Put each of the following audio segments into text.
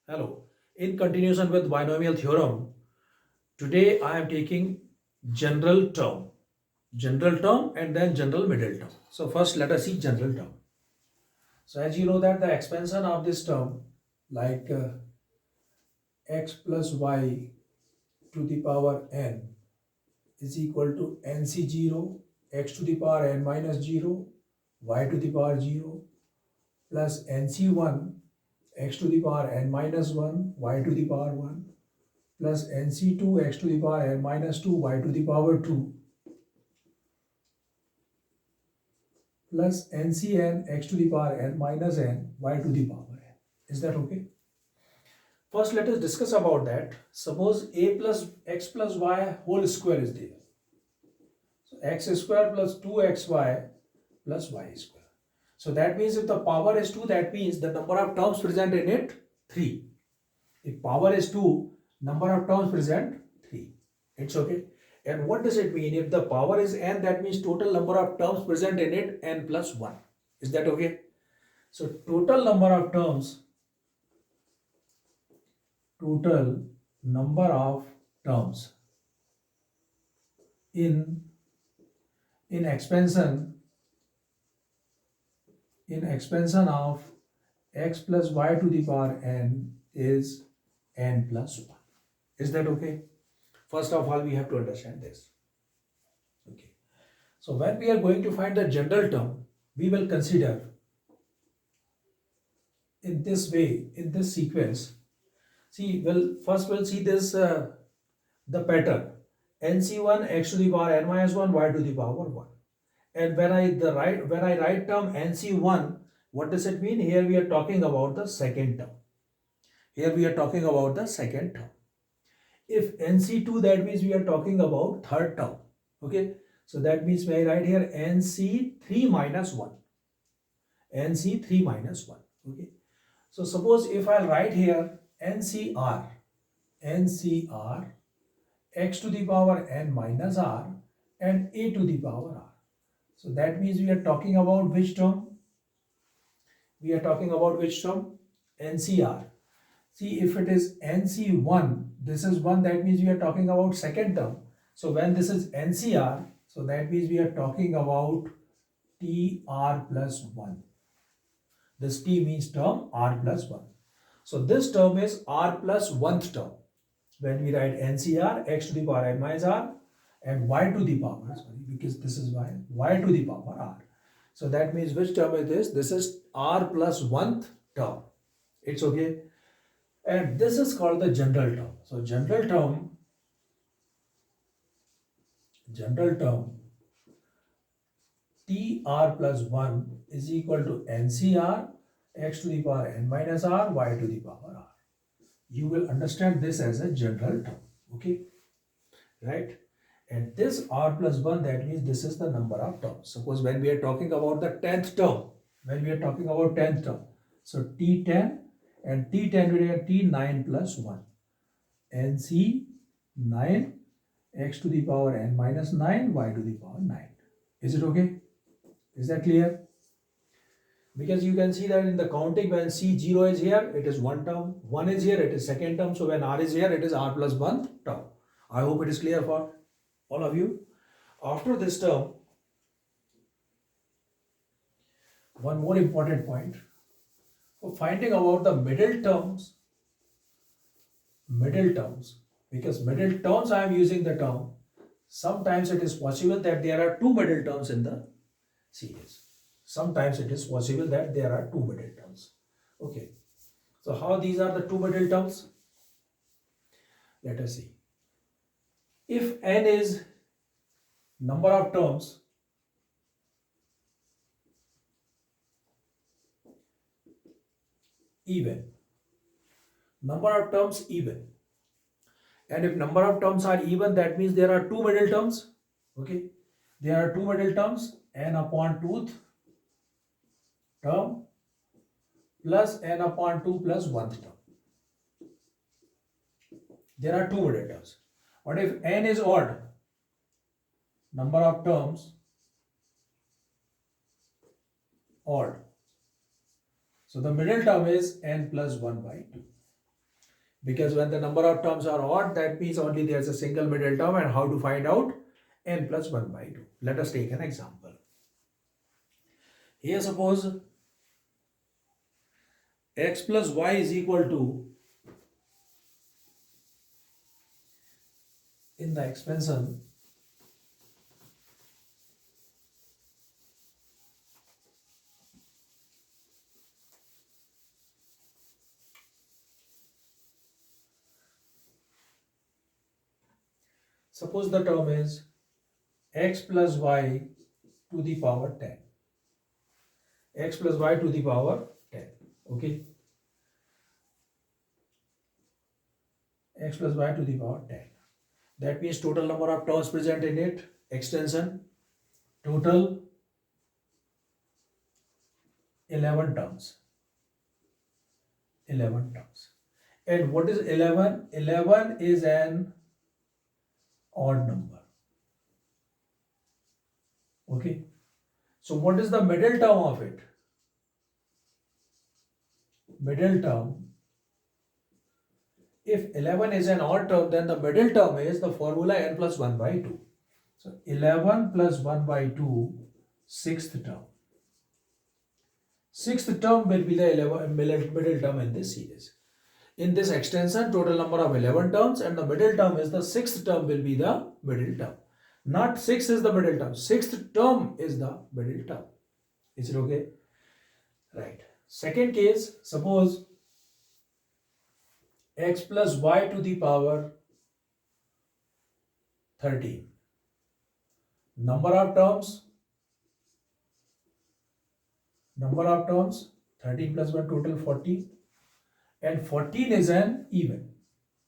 Hello. In continuation with binomial theorem, today I am taking general term and then general middle term. So first let us see general term. So as you know that the expansion of this term like x plus y to the power n is equal to nc0 x to the power n minus 0 y to the power 0 plus nc1 x to the power n minus 1 y to the power 1 plus nc2 x to the power n minus 2 y to the power 2 plus ncn x to the power n minus n y to the power n. Is that okay? First let us discuss about that. Suppose a plus x plus y whole square is there. So x square plus 2xy plus y square. So that means if the power is 2, that means the number of terms present in it 3. If power is 2, number of terms present 3. It's okay. And what does it mean? If the power is n, that means total number of terms present in it n plus 1. Is that okay? So total number of terms in expansion of x plus y to the power n is n plus 1. Is that okay? First of all, we have to understand this. Okay. So when we are going to find the general term, we will consider in this way, in this sequence. See, first we'll see this the pattern nc1 x to the power n minus 1 y to the power 1. And when I write term nc1, what does it mean? Here we are talking about the second term. If nc2, that means we are talking about third term. Okay, so that means may I write here nc3 minus 1. Okay, so suppose if I write here ncr x to the power n minus r and a to the power r. So that means we are talking about which term? NCR. See, if it is NC1, this is 1, that means we are talking about second term. So when this is NCR, so that means we are talking about TR plus 1. This T means term R plus 1. So this term is R plus 1th term. When we write NCR, x to the power n minus r and y to the power, because this is y to the power r. So that means which term is this? This is r plus 1th term. It's okay. And this is called the general term. So general term TR plus 1 is equal to NCR x to the power n minus r y to the power r. You will understand this as a general term. Okay, right? And this r plus 1, that means this is the number of terms. Suppose when we are talking about the 10th term, so T10 and T10 will be T9 plus 1. NC 9 x to the power n minus 9 y to the power 9. Is it okay? Is that clear? Because you can see that in the counting, when C0 is here, it is one term, 1 is here, it is second term. So when R is here, it is R plus 1 term. I hope it is clear for all of you. After this term, one more important point. For finding about the middle terms, because middle terms I am using the term, sometimes it is possible that there are two middle terms in the series. Okay, so how these are the two middle terms? Let us see. If n is number of terms even, and if number of terms are even, that means there are two middle terms. Okay, there are two middle terms, n upon 2th term plus n upon 2 plus 1th term. There are two middle terms. What if n is odd? Number of terms odd. So the middle term is n plus 1 by 2. because when the number of terms are odd, that means only there's a single middle term. And how to find out? N plus 1 by 2. Let us take an example. Here suppose x plus y is equal to, in the expansion, suppose the term is x plus y to the power 10. X plus y to the power 10. Okay. X plus y to the power 10. That means total number of terms present in it, extension, total 11 terms. 11 terms. And what is 11? 11 is an odd number. Okay. So what is the middle term of it? Middle term. If 11 is an odd term, then the middle term is the formula n plus 1 by 2. So 11 plus 1 by 2, sixth term. Sixth term will be the middle term in this series. In this extension, total number of 11 terms, and the middle term is the sixth term will be the middle term. Not 6 is the middle term. Sixth term is the middle term. Is it okay? Right. Second case, suppose x plus y to the power 13. Number of terms 13 plus 1, total 14. And 14 is an even.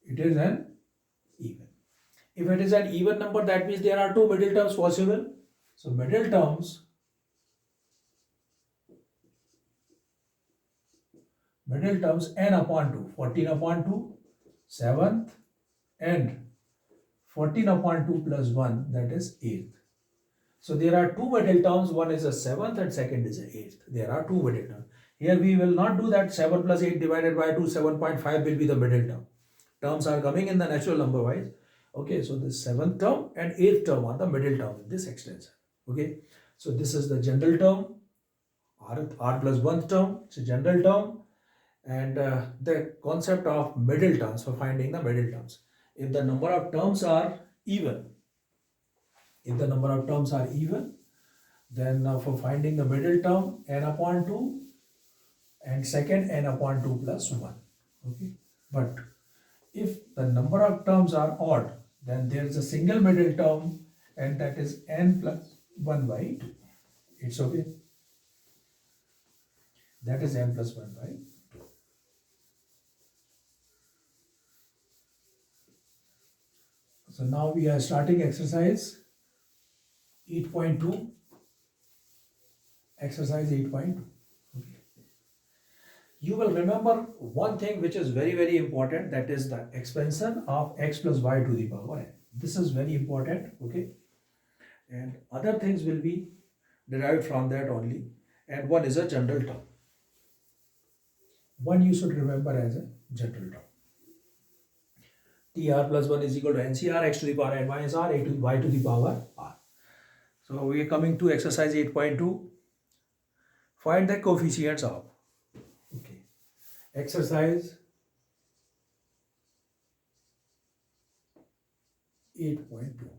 It is an even. If it is an even number, that means there are two middle terms possible. So middle terms n upon 2, 14 upon 2, 7th, and 14 upon 2 plus 1, that is 8th. So there are two middle terms, one is a 7th and second is a 8th. There are two middle terms. Here we will not do that. 7 plus 8 divided by 2, 7.5 will be the middle term. Terms are coming in the natural number wise. Okay, so the 7th term and 8th term are the middle term in this extension. Okay, so this is the general term, r plus 1th term, it's a general term. And the concept of middle terms, for finding the middle terms. If the number of terms are even, then for finding the middle term, n upon 2, and second n upon 2 plus 1. Okay, but if the number of terms are odd, then there is a single middle term, and that is n plus 1 by 2. It's okay. That is n plus 1 by 2. So now we are starting exercise 8.2. Exercise 8.2. Okay. You will remember one thing which is very, very important, that is the expansion of x plus y to the power n. This is very important, okay? And other things will be derived from that only. And one is a general term. One you should remember as a general term. TR plus 1 is equal to NCR, x to the power n minus r, a to y to the power r. So we are coming to exercise 8.2. Find the coefficients of. Okay. Exercise 8.2.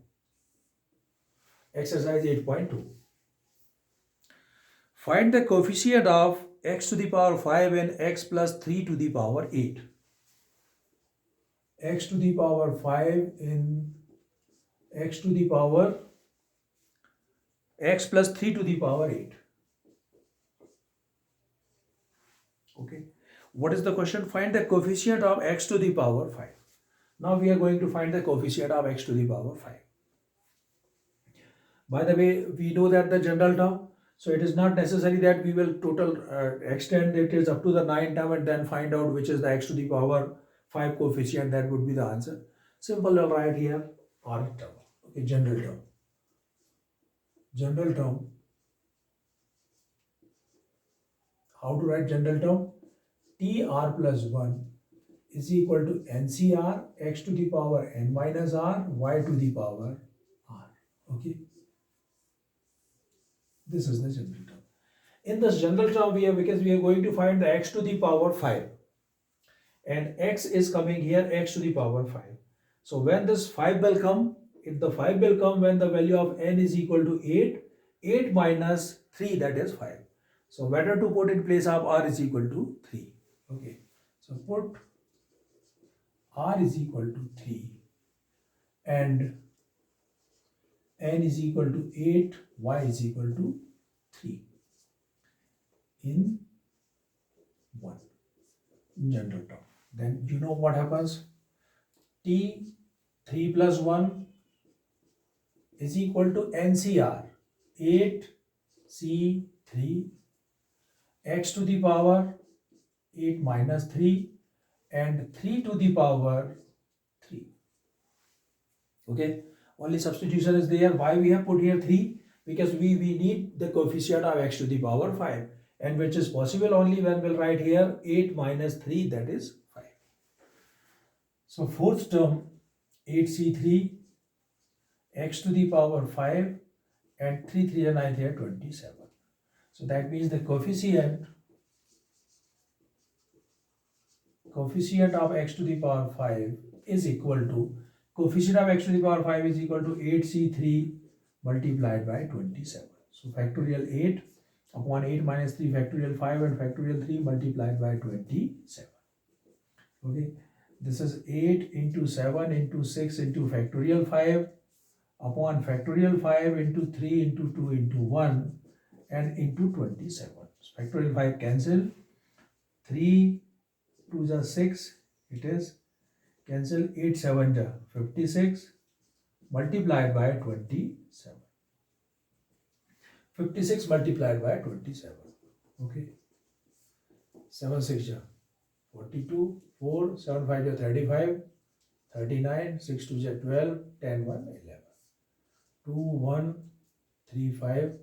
Exercise 8.2. Find the coefficient of x to the power 5 and x plus 3 to the power 8. X to the power 5 in x to the power x plus 3 to the power 8. Okay. What is the question? Find the coefficient of x to the power 5. Now we are going to find the coefficient of x to the power 5. By the way, we know that the general term, so it is not necessary that we will total extend it is up to the 9 term and then find out which is the x to the power 5 coefficient. That would be the answer. Simple, I'll write here r term. Okay, general term. General term. How to write general term? TR plus 1 is equal to NCR x to the power n minus r y to the power r. Okay, this is the general term. In this general term, because we are going to find the x to the power 5, and x is coming here x to the power 5. So when this 5 will come, if the 5 will come when the value of n is equal to 8, 8 minus 3, that is 5. So better to put in place of r is equal to 3. Okay, so put r is equal to 3 and n is equal to 8, y is equal to 3 in 1 general term. Then you know what happens? T 3 plus 1 is equal to NCR 8 C 3 x to the power 8 minus 3 and 3 to the power 3. Okay, only substitution is there. Why we have put here 3? Because we need the coefficient of x to the power 5, and which is possible only when we'll write here 8 minus 3, that is 5. So fourth term 8c3 x to the power 5 and 3 3 and 9 here 27. So that means the coefficient of x to the power 5 is equal to, coefficient of x to the power 5 is equal to 8c3 multiplied by 27. So factorial 8 upon 8 minus 3 factorial 5 and factorial 3 multiplied by 27. Okay, this is 8 into 7 into 6 into factorial 5 upon factorial 5 into 3 into 2 into 1 and into 27. So factorial 5 cancel, 3 2 is 6, it is cancel, 8 7 is 56 multiplied by 27. 56 multiplied by 27. Okay, 7 6 is 42, 4 7 5 is 35, 39, 6 2 is 12, 10 1 11, 2 1 3 5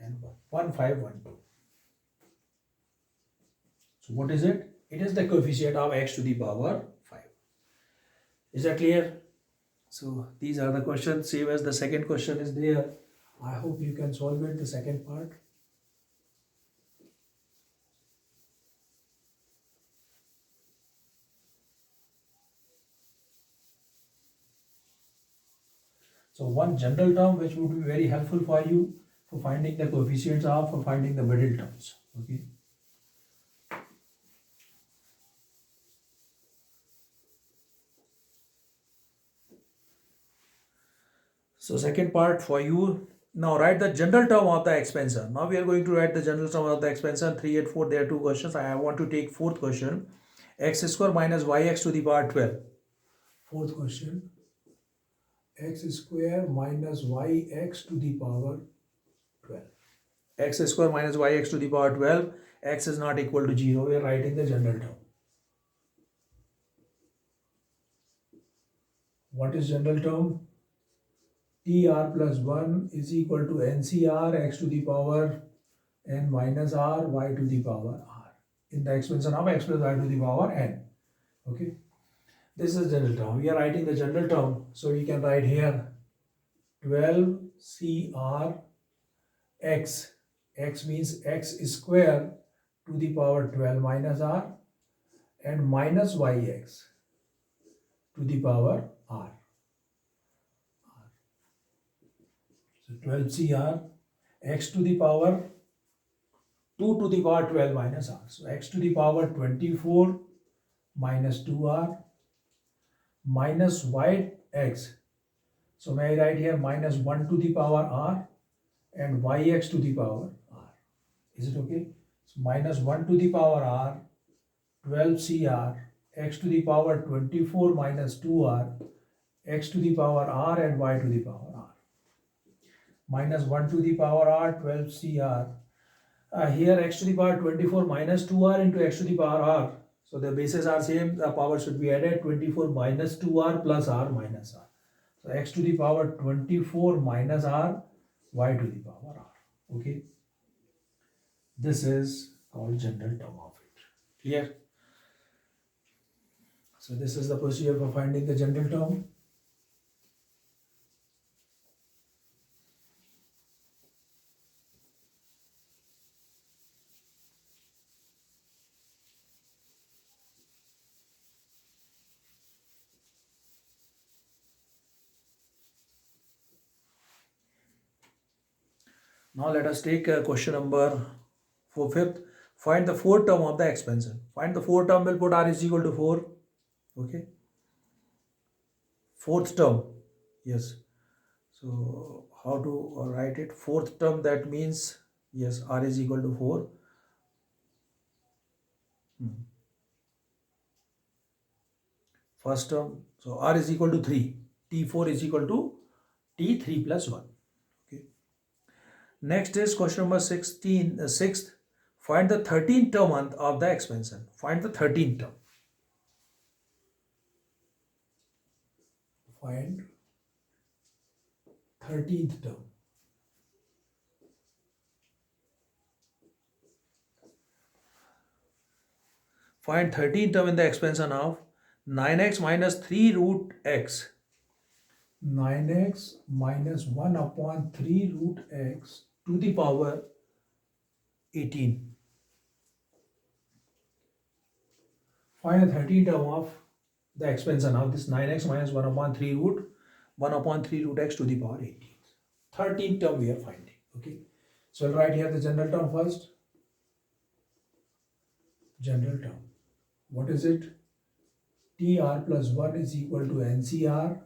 and 1 5 1 2. So what is it? It is the coefficient of x to the power 5. Is that clear? So these are the questions, same as the second question is there. I hope you can solve it, the second part. So one general term which would be very helpful for you for finding the coefficients of, for finding the middle terms. Okay. So second part for you. Now write the general term of the expansion. Now we are going to write the general term of the expansion. 3 and 4, there are two questions. I want to take fourth question. X square minus yx to the power 12. Fourth question. X square minus yx to the power 12. X square minus yx to the power 12. X is not equal to 0. We are writing the general term. What is general term? TR plus 1 is equal to NCR x to the power n minus r y to the power r in the expansion of x plus y to the power n. Okay, this is general term. We are writing the general term, so we can write here 12 CR x. X means x square to the power 12 minus r and minus yx to the power r. So 12 CR x to the power 2 to the power 12 minus r. So x to the power 24 minus 2r minus yx. So may I write here minus 1 to the power r and yx to the power r. Is it okay? So minus 1 to the power r, 12 CR, x to the power 24 minus 2r, x to the power r and y to the power r. Minus 1 to the power r, 12 CR. Here x to the power 24 minus 2r into x to the power r. So the bases are same, the power should be added, 24 minus 2r plus r minus r. So x to the power 24 minus r, y to the power r. Okay. This is called general term of it. Clear? So this is the procedure for finding the general term. Now let us take question number fifth. Find the fourth term of the expansion. Find the fourth term, we'll put r is equal to 4. Okay. Fourth term. Yes. So how to write it? Fourth term, that means, yes, r is equal to 4. First term, so r is equal to 3. T4 is equal to T3 plus 1. Okay. Next is question number 16, 6th. Find the 13th term of the expansion. Find the 13th term. Find 13th term. Find 13th term in the expansion of 9x minus 3 root x. 9x minus 1 upon 3 root x to the power 18. Find the 13th term of the expansion of this 9x minus 1 upon 3 root x to the power 18. 13th term we are finding. Okay. So I'll write here the general term first. General term. What is it? TR plus 1 is equal to NCR,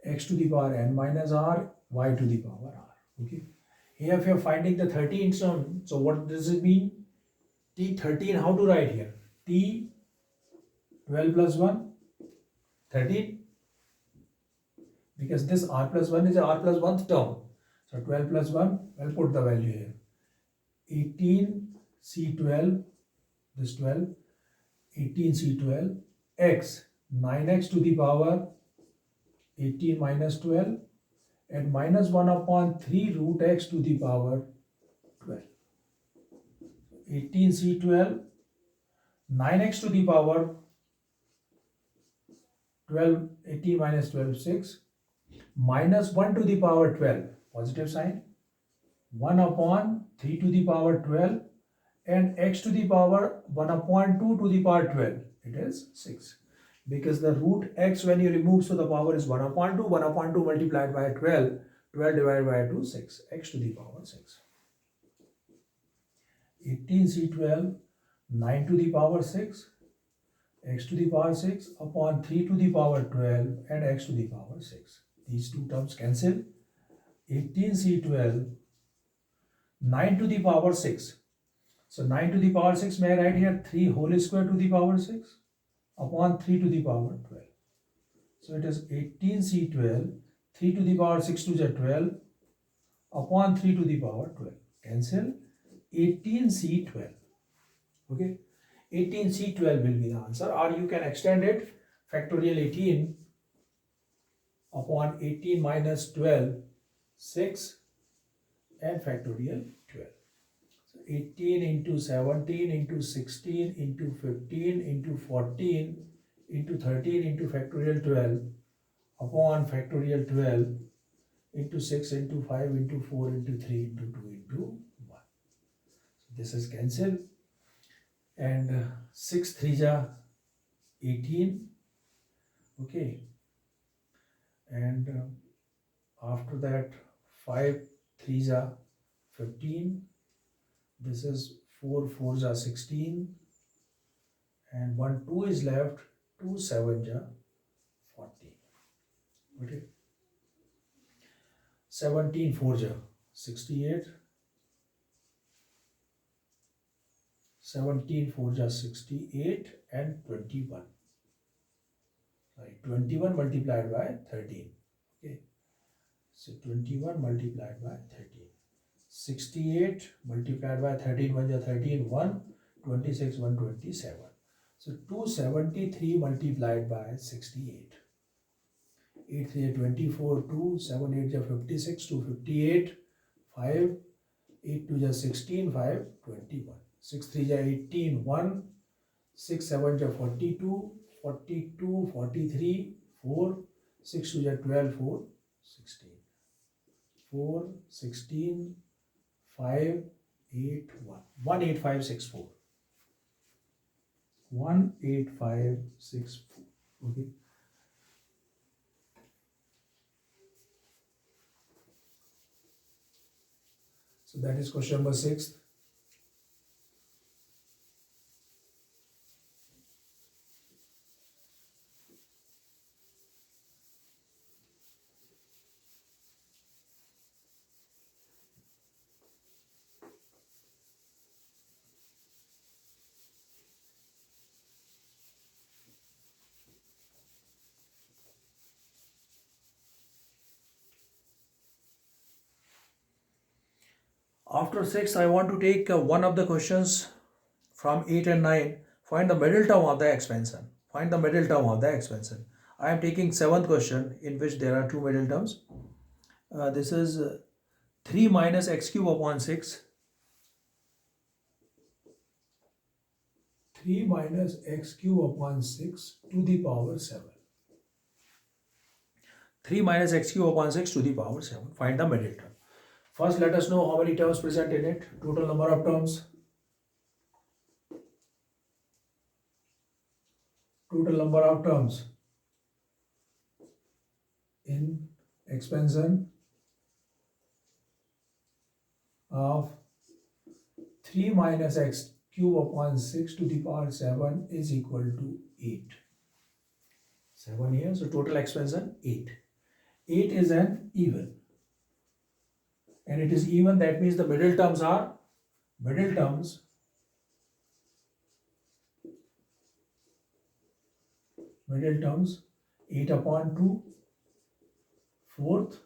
x to the power n minus r, y to the power r. Okay. Here if you are finding the 13th term, so what does it mean? T13, how to write here? T12 plus 1, 13. Because this r plus 1 is a r plus 1th term. So 12 plus 1, I'll put the value here. 18C12, this 12, 18C12, x, 9x to the power 18 minus 12, and minus 1 upon 3 root x to the power 12. 18C12, 9x to the power 12, 18 minus 12, 6, minus 1 to the power 12, positive sign, 1 upon 3 to the power 12, and x to the power 1 upon 2 to the power 12, it is 6. Because the root x when you remove, so the power is 1 upon 2 multiplied by 12, 12 divided by 2, 6, x to the power 6. 18C12, 9 to the power 6, x to the power 6 upon 3 to the power 12 and x to the power 6. These two terms cancel. 18C12, 9 to the power 6. So 9 to the power 6, may I write here 3 whole square to the power 6 upon 3 to the power 12. So it is 18C12, 3 to the power 6 to the 12 upon 3 to the power 12. Cancel. 18C12. Okay. 18C12 will be the answer, or you can extend it, factorial 18 upon 18 minus 12, 6, and factorial 12. So 18 into 17 into 16 into 15 into 14 into 13 into factorial 12 upon factorial 12 into 6 into 5 into 4 into 3 into 2 into 1. So this is cancelled. And 6 3 ja 18. Okay. And after that 5 3 ja 15. This is 4 4 ja 16. And 1 2 is left. 2 7 ja 14. Okay. 17 4 ja 68. 17 4 ja 68 and 21. Right, 21 multiplied by 13. Okay. So 21 multiplied by 13. 68 multiplied by 13 1 ja 13 1. 26 127. So 273 multiplied by 68. 8 3 24 2 7 8 ja 56 258 5 8 2 ja 16 5 21. 6 3 ja 18 1. 6 7 ja 42 42, 43, 4, 6 to 12, 4, 16. 4, 16, 5, 8, 1. 18564. 18564. Okay. So that is question number 6. After 6, I want to take one of the questions from 8 and 9. Find the middle term of the expansion. Find the middle term of the expansion. I am taking 7th question in which there are two middle terms. This is 3 minus x cube upon 6. 3 minus x cube upon 6 to the power 7. 3 minus x cube upon 6 to the power 7. Find the middle term. First, let us know how many terms present in it. Total number of terms. Total number of terms in expansion of 3 minus x cube upon 6 to the power 7 is equal to 8. 7 here, so total expansion 8. 8 is an even. And it is even, that means the middle terms are 8 upon 2, 4th,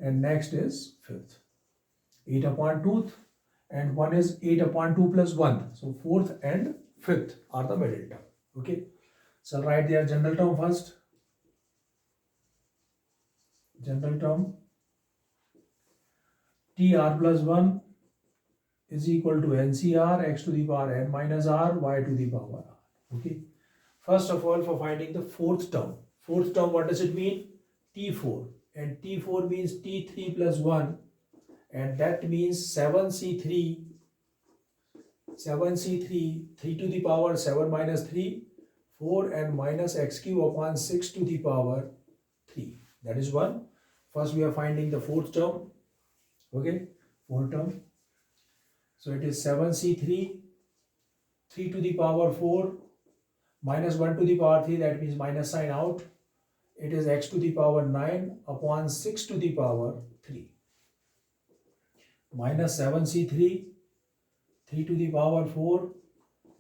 and next is 5th. 8 upon 2th, and one is 8 upon 2 plus 1. So 4th and 5th are the middle term. Okay. So write their general term first. General term TR plus 1 is equal to NCR x to the power n minus r y to the power r. Okay. First of all, for finding the fourth term. Fourth term, what does it mean? T4. And T4 means T3 plus 1. And that means 7C3. 7C3, 3 to the power 7 minus 3. 4 and minus x cube upon 6 to the power 3. That is 1. First we are finding the fourth term. Okay, fourth term. So it is 7C3, 3 to the power 4, minus 1 to the power 3, that means minus sign out. It is x to the power 9 upon 6 to the power 3. Minus 7C3, 3 to the power 4,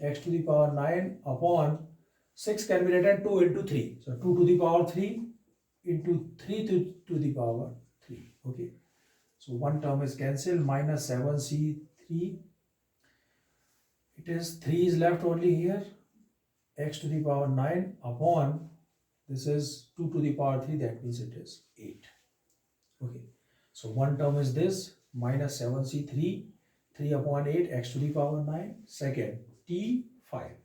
x to the power 9 upon 6 can be written 2 into 3. So 2 to the power 3 into 3 to the power 3. Okay. So one term is cancelled, minus 7C3. It is 3 is left only here. X to the power 9 upon, this is 2 to the power 3, that means it is 8. Okay. So one term is this, minus 7C3, 3 upon 8, x to the power 9. Second, T5.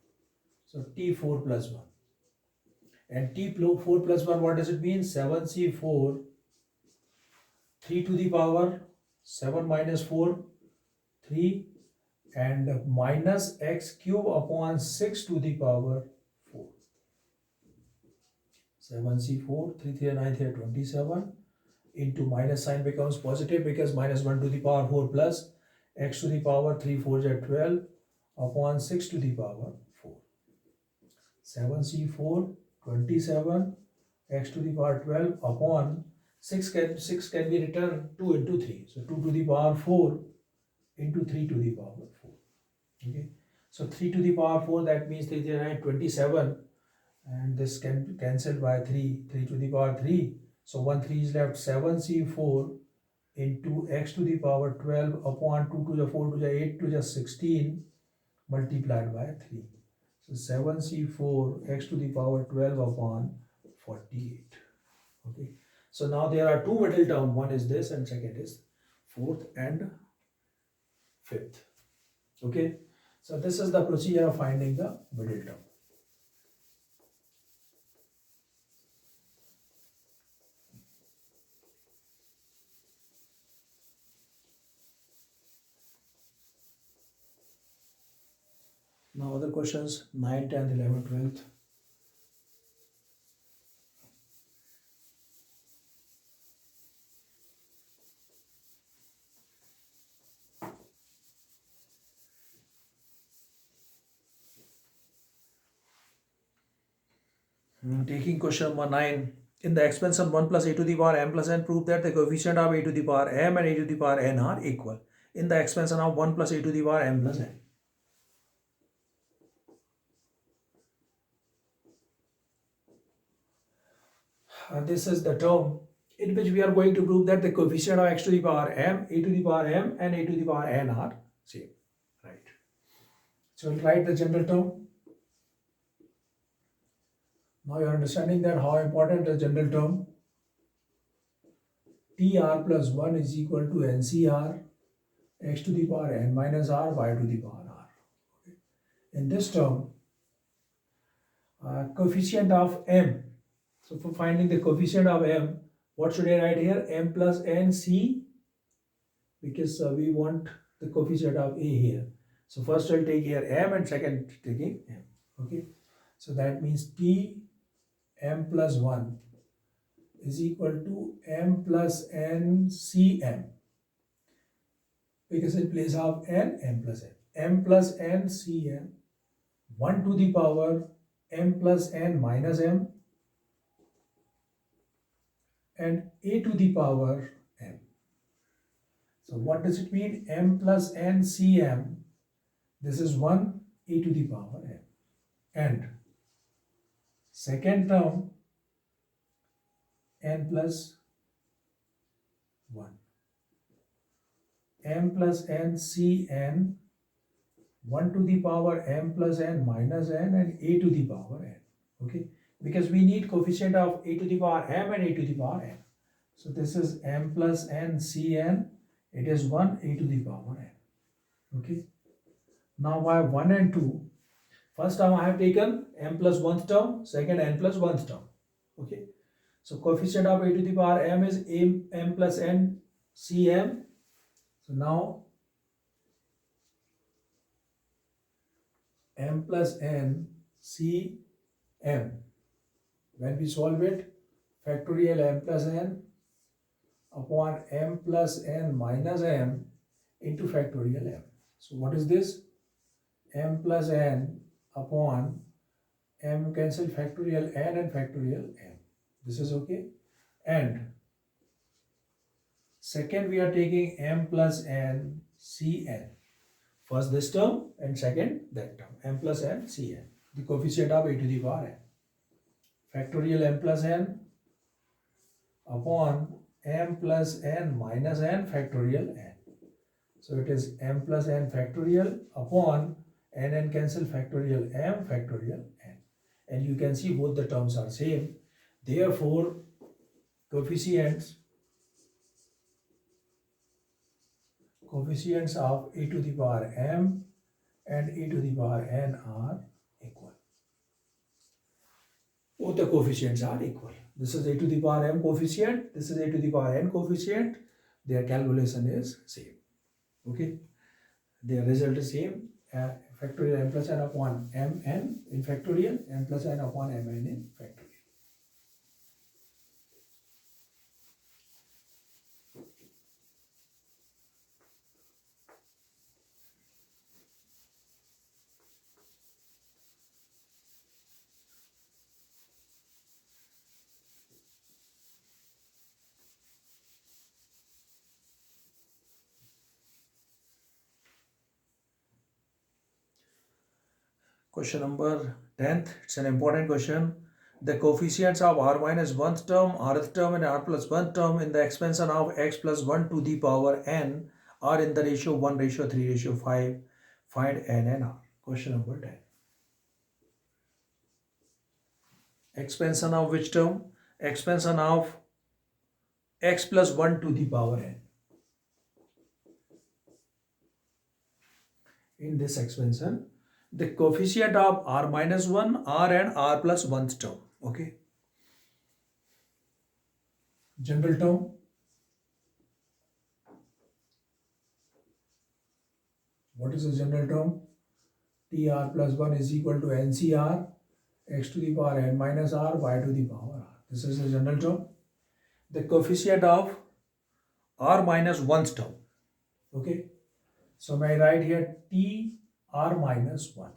So T4 plus 1. And T4 plus 1, what does it mean? 7C4, 3 to the power 7 minus 4, 3, and minus x cube upon 6 to the power 4. 7C4, 3 3 9 3 27, into minus sign becomes positive because minus 1 to the power 4 plus x to the power 3 4 is 12 upon 6 to the power 4. 7C4, 27, x to the power 12 upon 6 can be written 2 into 3. So 2 to the power 4 into 3 to the power 4. Okay. So 3 to the power 4, that means 3 3 9 27, and this can be cancelled by 3. 3 to the power 3. So 1 3 is left. 7C4 into x to the power 12 upon 2 to the 4 to the 8 to the 16 multiplied by 3. So 7C4 x to the power 12 upon 48. Okay. So now there are two middle terms. One is this and second is fourth and fifth. Okay. So this is the procedure of finding the middle term. Now other questions 9, 10, 11, 12. Taking question number 9. In the expansion 1 plus a to the power m plus n, prove that the coefficient of a to the power m and a to the power n are equal. In the expansion of 1 plus a to the power m plus n. This is the term in which we are going to prove that the coefficient of x to the power m, a to the power m and a to the power n are same. Right. So we'll write the general term. Now you are understanding that how important the general term. TR plus 1 is equal to NCR x to the power n minus r y to the power r. Okay. In this term, coefficient of m. So for finding the coefficient of m, what should I write here? M plus n c, because we want the coefficient of a here. So first I'll take here m and second taking m. Okay. So that means t m plus 1 is equal to m plus n cm, because in place of n, m plus n. M plus n cm 1 to the power m plus n minus m and a to the power m. So what does it mean? M plus n cm, this is 1 a to the power m. And second term n plus 1. M plus n cn 1 to the power m plus n minus n and a to the power n. Okay, because we need coefficient of a to the power m and a to the power n. So this is m plus n cn, it is 1 a to the power n. Okay, now I have 1 and 2. First term I have taken m plus 1th term, second n plus 1th term. Okay, so coefficient of a to the power m is m plus n cm. So now m plus n cm, when we solve it, factorial m plus n upon m plus n minus m into factorial m. So what is this? M plus n upon m, cancel factorial n and factorial m. This is okay. And second we are taking m plus n cn. First this term and second that term, m plus n cn, the coefficient of a to the power n. Factorial m plus n upon m plus n minus n factorial n. So it is m plus n factorial upon n cancel factorial m factorial n. And you can see both the terms are same. Therefore, coefficients of a to the power m and a to the power n are equal. Both the coefficients are equal. This is a to the power m coefficient, this is a to the power n coefficient. Their calculation is same. Okay, their result is same. Factorial m plus n upon mn in factorial, m plus n upon mn in factorial. Question number 10th, it's an important question. The coefficients of r minus 1th term, rth term and r plus 1th term in the expansion of x plus 1 to the power n are in the ratio 1 ratio 3 ratio 5. Find n and r. Question number 10. Expansion of which term? Expansion of x plus 1 to the power n. In this expansion, the coefficient of r minus 1, r and r plus 1th term. Okay. General term. What is the general term? TR plus 1 is equal to NCR x to the power n minus r y to the power r. This is the general term. The coefficient of r minus 1th term. Okay. So may I write here T r minus 1.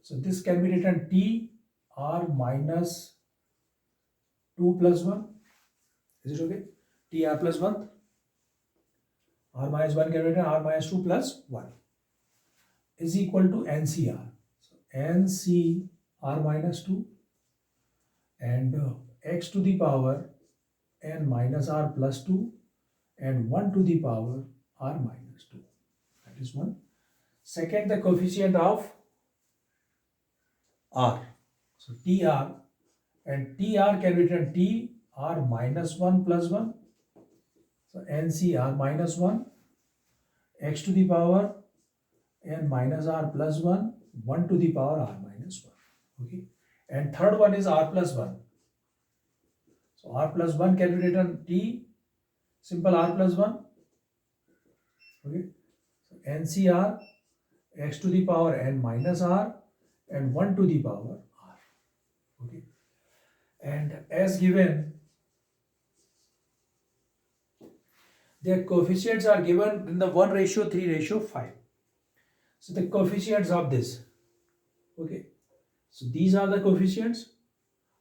So this can be written T r minus 2 plus 1. Is it okay? T r plus 1. R minus 1 can be written r minus 2 plus 1 is equal to NCR. So NCR minus 2 and x to the power n minus r plus 2 and 1 to the power r minus 2. That is one. Second, the coefficient of r. So TR and TR can be written T r minus 1 plus 1. So NCR minus 1 x to the power n minus r plus 1 1 to the power r minus 1. Okay. And third one is r plus 1. So r plus 1 can be written T simple r plus 1. Okay. So NCR x to the power n minus r and 1 to the power r. Okay. And as given, their coefficients are given in the 1:3:5. So the coefficients of this. Okay. So these are the coefficients.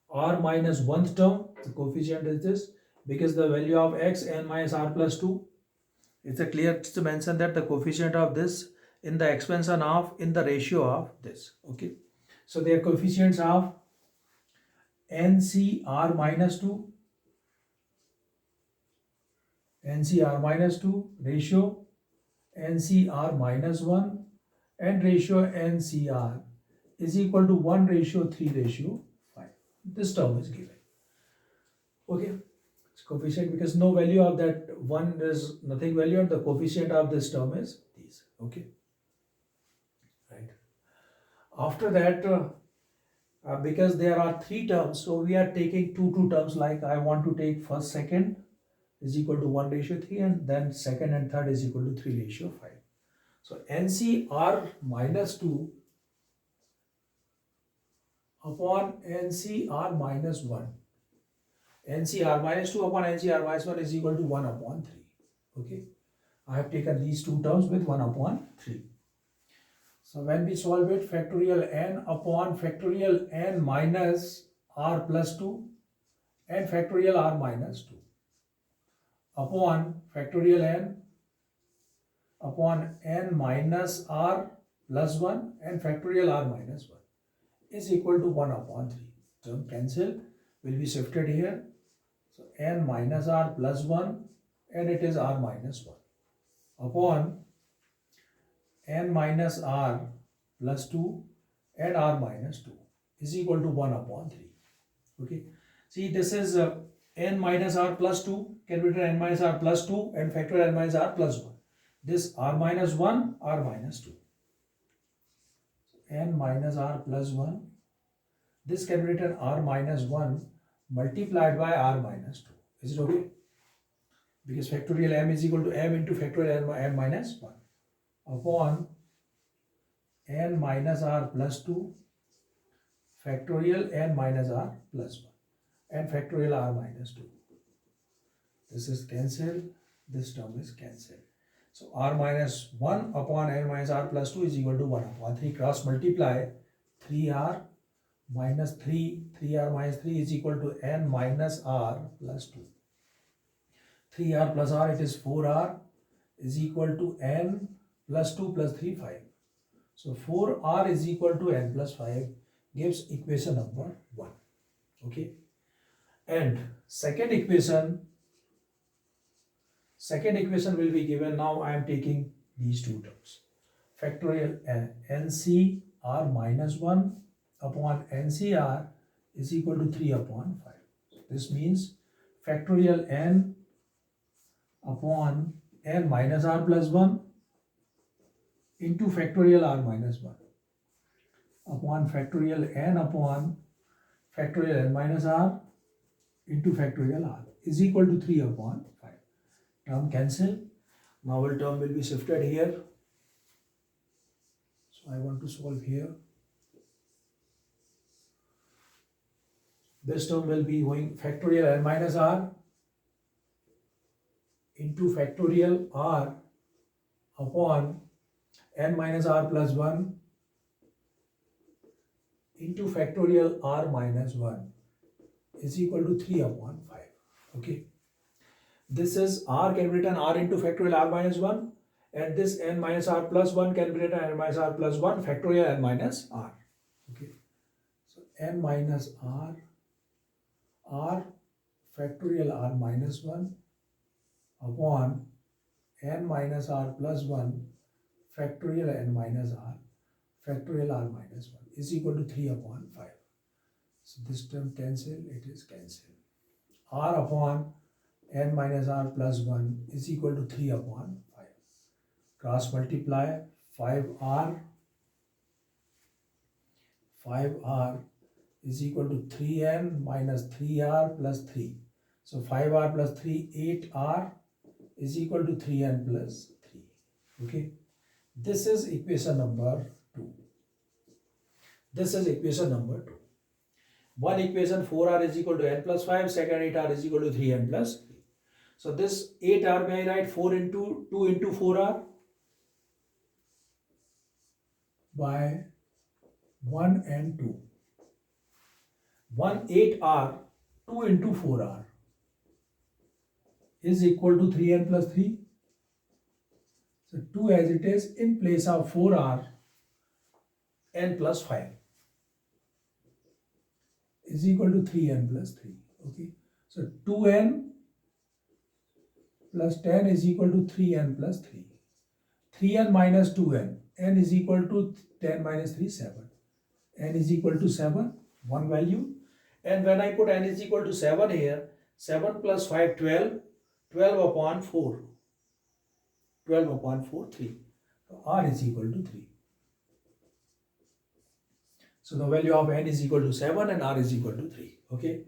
R minus 1th term, the coefficient is this, because the value of x n minus r plus 2. It's a clear to mention that the coefficient of this in the expansion of in the ratio of this. Okay. So their coefficients of NCR minus 2, NCR minus 2, ratio NCR minus 1 and ratio NCR is equal to 1:3:5. This term is given. Okay. It's coefficient because no value of that 1 is nothing value and the coefficient of this term is these. Okay. Right. After that, because there are 3 terms, so we are taking two terms, like I want to take first, second is equal to 1:3 and then second and third is equal to 3:5. So NCR minus 2 upon NCR minus 1. NCR minus 2 upon NCR minus 1 is equal to 1/3. Okay. I have taken these two terms with 1/3. So when we solve it, factorial n upon factorial n minus r plus 2 and factorial r minus 2 upon factorial n upon n minus r plus 1 and factorial r minus 1 is equal to 1/3. Term cancel will be shifted here. So n minus r plus 1 and it is r minus 1 upon n minus r plus 2 and r minus 2 is equal to 1/3. Okay. See, this is n minus r plus 2 can be written n minus r plus 2 and factorial n minus r plus 1. This r minus 1, r minus 2. So n minus r plus 1. This can be written r minus 1 multiplied by r minus 2. Is it okay? Because factorial m is equal to m into factorial n minus 1 upon n minus r plus 2 factorial n minus r plus 1 and factorial r minus 2. This is cancelled. This term is cancelled. So r minus 1 upon n minus r plus 2 is equal to 1/3. Cross multiply 3r minus 3, 3r minus 3 is equal to n minus r plus 2. 3r plus r, it is 4r is equal to n plus 2 plus 3, 5. So 4r is equal to n plus 5 gives equation number 1. Okay. And second equation will be given. Now I am taking these two terms. Factorial NCR minus 1 upon NCR is equal to 3/5. So this means factorial n upon n minus r plus 1 into factorial r minus 1 upon factorial n upon factorial n minus r into factorial r is equal to 3/5. Term cancel. Now term will be shifted here. So I want to solve here. This term will be going factorial n minus r into factorial r upon n minus r plus 1 into factorial r minus 1 is equal to 3 upon 5. Okay. This is r can be written r into factorial r minus 1, and this n minus r plus 1 can be written n minus r plus 1 factorial n minus r. Okay. So n minus r factorial r minus 1 upon n minus r plus 1 factorial n minus r factorial r minus 1 is equal to 3 upon 5. So this term cancel, it is cancelled. R upon n minus r plus 1 is equal to 3 upon 5. Cross multiply 5r is equal to 3n minus 3r plus 3. So 5r plus 3, 8r is equal to 3n plus 3. Okay. This is equation number 2. This is equation number 2. One equation 4r is equal to n plus 5, second 8r is equal to 3n plus 3. So this 8r may I write 4 into 2 into 4r by 1 and 2. 1 8r 2 into 4r is equal to 3n plus 3. So 2 as it is, in place of 4r n plus 5 is equal to 3n plus 3. Okay. So 2n plus 10 is equal to 3n plus 3. 3n minus 2n, n is equal to 10 minus 3, 7. N is equal to 7, one value. And when I put n is equal to 7 here, 7 plus 5, 12, 12 upon 4. 12 upon 4, 3. So r is equal to 3. So the value of n is equal to 7 and r is equal to 3. Okay.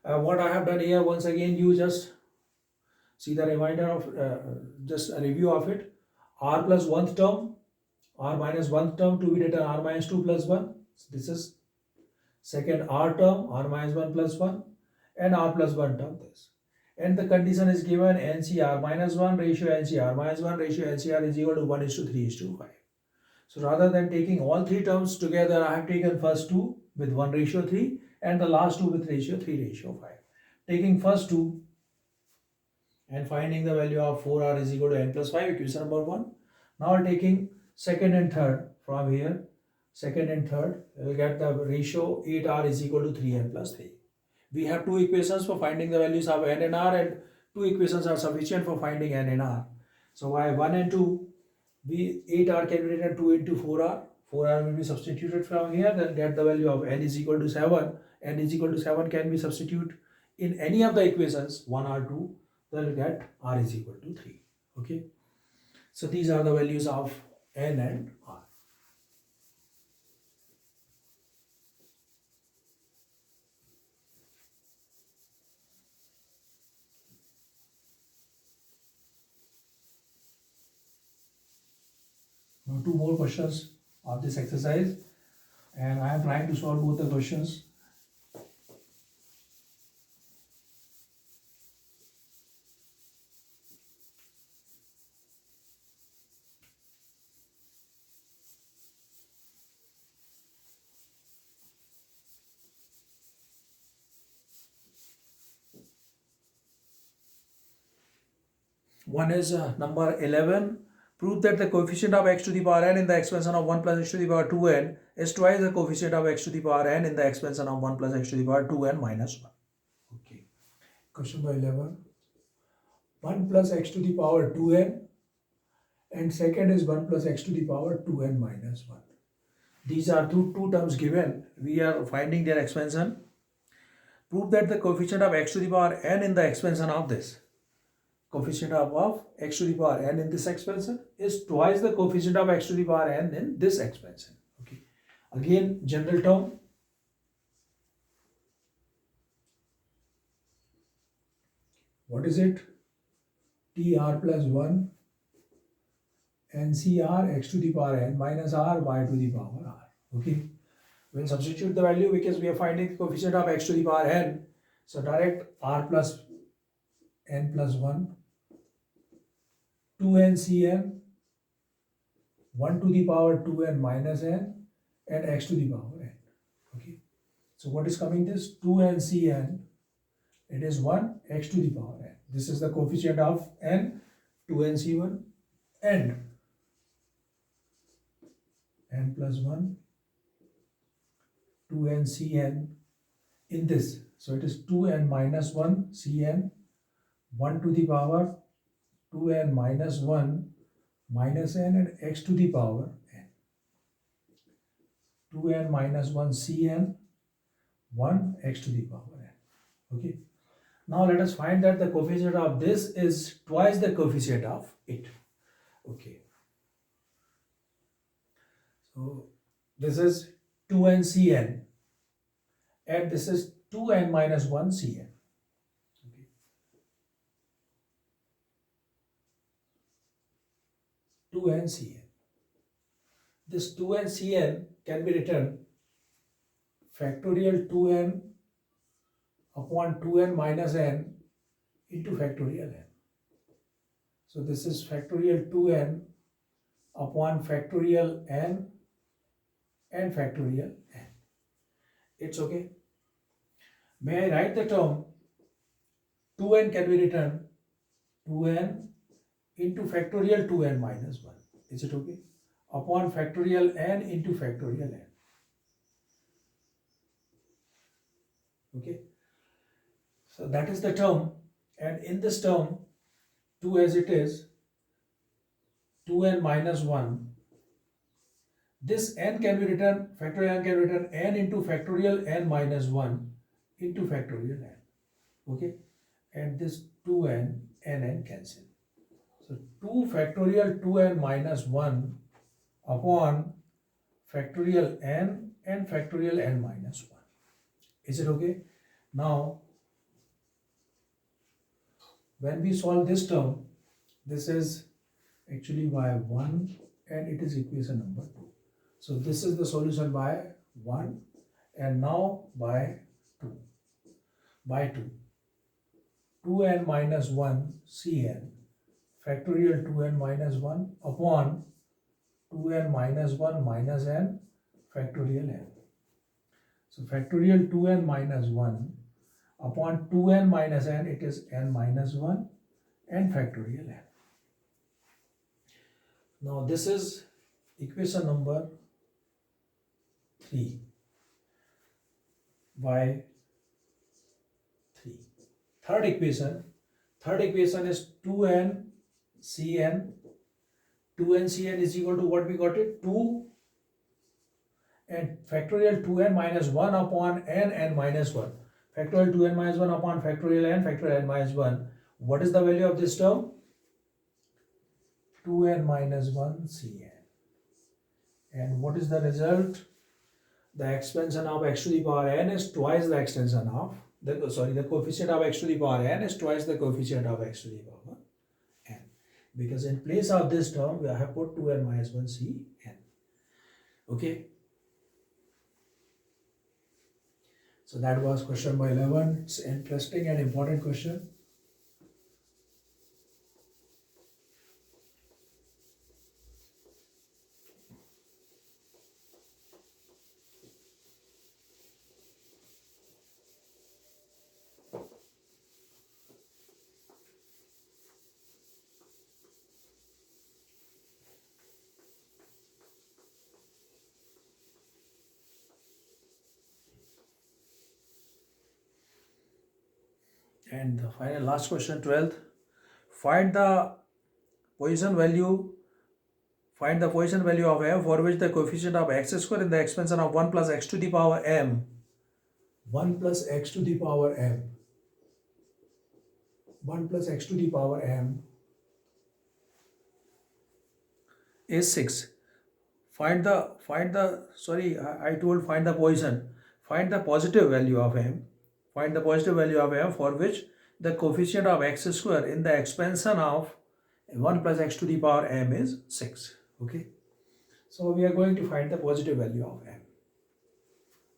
What I have done here, once again, you just see the reminder of, just a review of it. R plus 1th term, r minus 1th term to be written r minus 2 plus 1. So this is second r term, r minus 1 plus 1, and r plus 1 term this. And the condition is given NCR minus 1 ratio NCR minus 1 ratio NCR is equal to 1 is to 3 is to 5. So rather than taking all three terms together, I have taken first two with 1 ratio 3 and the last two with ratio 3 ratio 5. Taking first two and finding the value of 4r is equal to n plus 5, equation number 1. Now taking second and third from here, second and third, we will get the ratio 8r is equal to 3n plus 3. We have two equations for finding the values of n and r, and two equations are sufficient for finding n and r. So by 1 and 2, 8r can be written 2 into 4r. 4r will be substituted from here, then get the value of n is equal to 7. N is equal to 7 can be substituted in any of the equations, 1 or 2, then we get r is equal to 3. Okay. So these are the values of n and r. Now two more questions of this exercise, and I am trying to solve both the questions. One is number 11. Prove that the coefficient of x to the power n in the expansion of 1 plus x to the power 2n is twice the coefficient of x to the power n in the expansion of 1 plus x to the power 2n minus 1. Okay. Question number 11. 1 plus x to the power 2n and second is 1 plus x to the power 2n minus 1. These are two terms given. We are finding their expansion. Prove that the coefficient of x to the power n in the expansion of this. Coefficient of x to the power n in this expansion is twice the coefficient of x to the power n in this expansion. Okay. Again, general term. What is it? tr plus 1 NCR x to the power n minus r y to the power r. Okay. We'll substitute the value because we are finding the coefficient of x to the power n. So direct r plus n plus 1, 2ncn, 1 to the power 2n minus n, and x to the power n. Okay. So what is coming this? 2ncn, it is 1 x to the power n. This is the coefficient of n, 2nc1, and n plus 1, 2ncn in this. So it is 2n minus 1 cn, 1 to the power 2n minus 1 minus n, and x to the power n. 2n minus 1 cn, 1 x to the power n. Okay. Now let us find that the coefficient of this is twice the coefficient of it. Okay. So this is 2n cn and this is 2n minus 1 cn. Okay. 2n cn. This 2n cn can be written factorial 2n upon 2n minus n into factorial n. So this is factorial 2n upon factorial n and factorial n. It's okay. May I write the term 2n can be written 2n into factorial 2n minus 1. Is it okay? Upon factorial n into factorial n. Okay. So that is the term, and in this term 2 as it is 2n minus 1. This n can be written, factorial n can be written n into factorial n minus 1 into factorial n. Okay, and this 2n, n cancel. So 2 factorial 2n minus 1 upon factorial n and factorial n minus 1. Is it okay? Now, when we solve this term, this is actually by 1 and it is equation number 2. So this is the solution by 1 and now by 2. By 2. 2n minus 1 cn factorial 2n minus 1 upon 2n minus 1 minus n factorial n. So factorial 2n minus 1 upon 2n minus n, it is n minus 1 and factorial n. Now this is equation number 3 by 3. Third equation is 2n cn. 2n cn is equal to what we got it? 2 and factorial 2n minus 1 upon n minus 1. Factorial 2n minus 1 upon factorial n minus 1. What is the value of this term? 2n minus 1 cn. And what is the result? The expansion of x to the power n is twice the extension of the coefficient of x to the power n is twice the coefficient of x to the power n. Because in place of this term, we have put 2n minus 1 cn. Okay. So that was question number 11. It's an interesting and important question. And the final last question, 12th. Find the position value of m for which the coefficient of x square in the expansion of 1 plus x to the power m. 1 plus x to the power m. 1 plus x to the power m is 6. Find the position. Find the positive value of m. Find the positive value of m for which the coefficient of x square in the expansion of 1 plus x to the power m is 6. Okay, so we are going to find the positive value of m.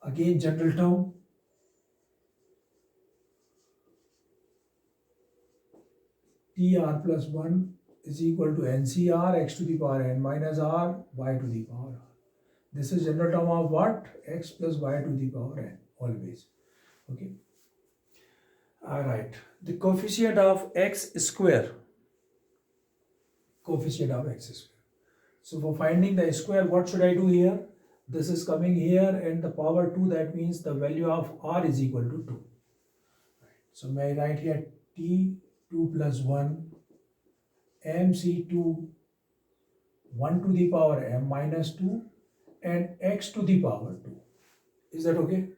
Again, general term, tr plus 1 is equal to ncr x to the power n minus r y to the power r. This is general term of what? X plus y to the power n, always. Okay. Alright. The coefficient of x square. Coefficient of x square. So for finding the square, what should I do here? This is coming here and the power 2, that means the value of r is equal to 2. So may I write here t2 plus 1 mc2 1 to the power m minus 2 and x to the power 2. Is that okay?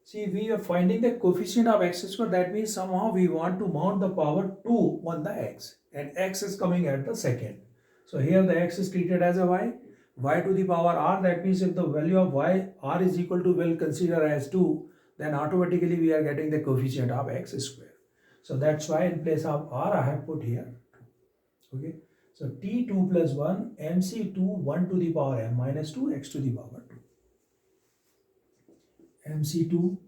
See, we are finding the coefficient of x square, that means somehow we want to mount the power 2 on the x, and x is coming at the second. So here the x is treated as a y to the power r, that means if the value of r is equal to, we'll consider as 2, then automatically we are getting the coefficient of x square. So that's why in place of r I have put here 2. Okay. So t2 plus 1 mc2 1 to the power m minus 2 x to the power 2. mc2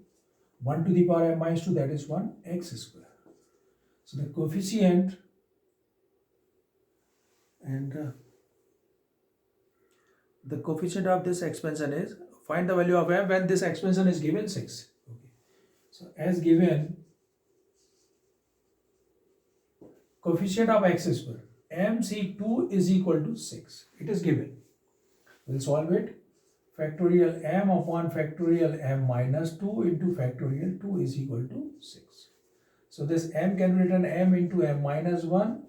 1 to the power m minus 2, that is 1 x square. So the coefficient and the coefficient of this expansion is, find the value of m when this expansion is given 6. Okay. So as given, coefficient of x square mc2 is equal to 6. It is given. We'll solve it. Factorial m upon factorial m minus 2 into factorial 2 is equal to 6. So this m can be written m into m minus 1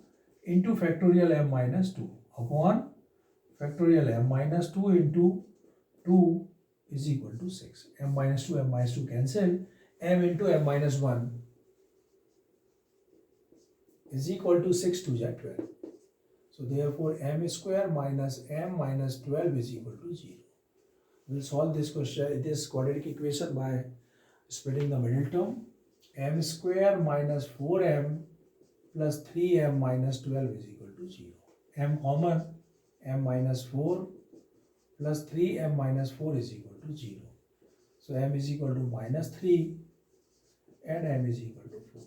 into factorial m minus 2 upon factorial m minus 2 into 2 is equal to 6. M minus 2 cancel. M into m minus 1 is equal to 6 to 12. So therefore m square minus m minus 12 is equal to 0. We'll solve this question, this quadratic equation by splitting the middle term. M square minus 4m plus 3m minus 12 is equal to 0. M common, m minus 4 plus 3m minus 4 is equal to 0. So m is equal to minus 3 and m is equal to 4.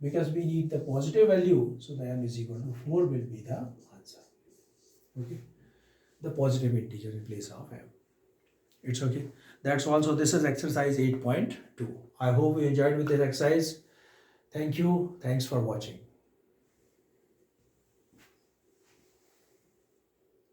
Because we need the positive value, so the m is equal to 4 will be the answer. Okay, the positive integer in place of m. It's okay. That's all. So this is exercise 8.2. I hope you enjoyed with this exercise. Thank you. Thanks for watching.